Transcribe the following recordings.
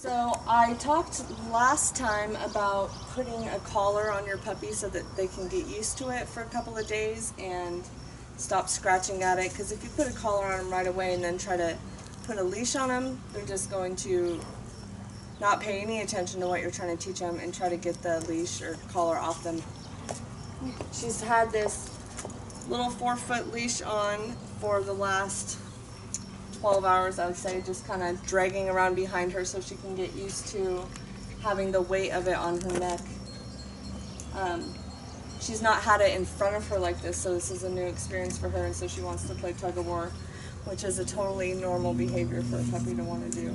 So I talked last time about putting a collar on your puppy so that they can get used to it for a couple of days and stop scratching at it, because if you put a collar on them right away and then try to put a leash on them, they're just going to not pay any attention to what you're trying to teach them and try to get the leash or collar off them. She's had this little 4-foot leash on for the last 12 hours, I would say, just kind of dragging around behind her so she can get used to having the weight of it on her neck. She's not had it in front of her like this, so this is a new experience for her, and so she wants to play tug-of-war, which is a totally normal behavior for a puppy to want to do.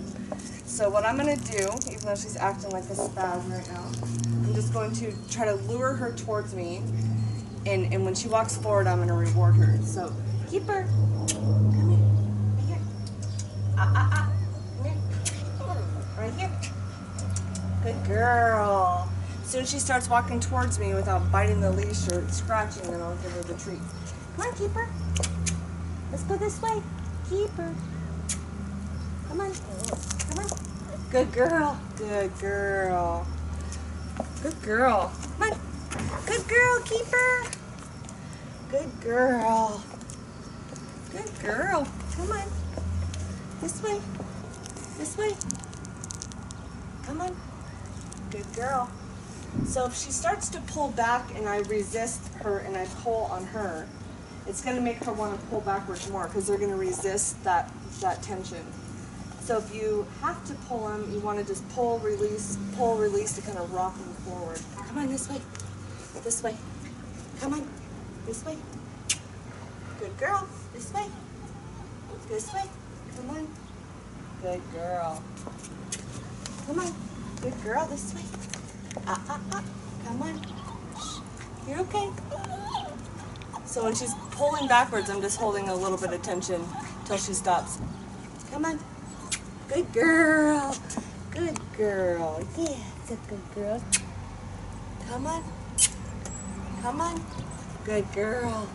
So what I'm going to do, even though she's acting like a spaz right now, I'm just going to try to lure her towards me, and when she walks forward, I'm going to reward her. So keep her. Come here. Right here. Come here. Right here. Good girl. As soon as she starts walking towards me without biting the leash or scratching, then I'll give her the treat. Come on, keep her. Let's go this way. Keep her. Come on. Come on. Good girl. Good girl. Good girl. Come on. Good girl. Keep her. Good girl. Good girl. Come on. This way. This way. Come on. Good girl. So if she starts to pull back and I resist her and I pull on her, it's going to make her want to pull backwards more because they're going to resist that tension. So if you have to pull them, you want to just pull, release to kind of rock them forward. Come on, this way. This way. Come on. This way. Good girl. This way. This way. Come on. Good girl. Come on. Good girl. This way. Come on. Shh. You're okay. So when she's pulling backwards, I'm just holding a little bit of tension until she stops. Come on. Good girl. Good girl. Yeah, it's a good girl. Come on. Come on. Good girl.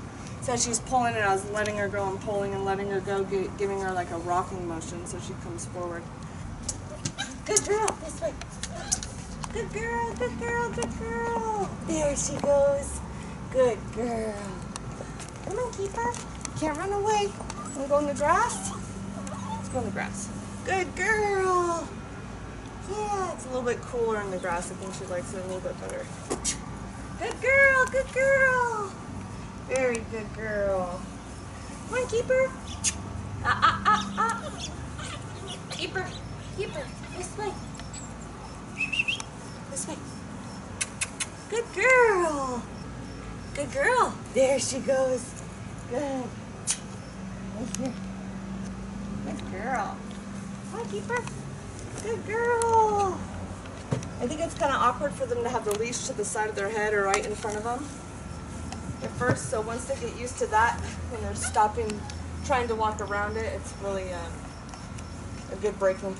So she's pulling and I was letting her go and pulling and letting her go, giving her like a rocking motion so she comes forward. Good girl. This way. Good girl, good girl, good girl. There she goes. Good girl. Come on, keeper. Can't run away. Want to go in the grass? Let's go in the grass. Good girl. Yeah, it's a little bit cooler in the grass. I think she likes it a little bit better. Good girl, good girl. Very good girl. Come on, keeper. Keeper, keeper. This way. This way. Good girl. Good girl. There she goes. Good. Right here. Good girl. Come on, keep her. Good girl. I think it's kind of awkward for them to have the leash to the side of their head or right in front of them at first. So once they get used to that and they're stopping, trying to walk around it, it's really a good breaking point.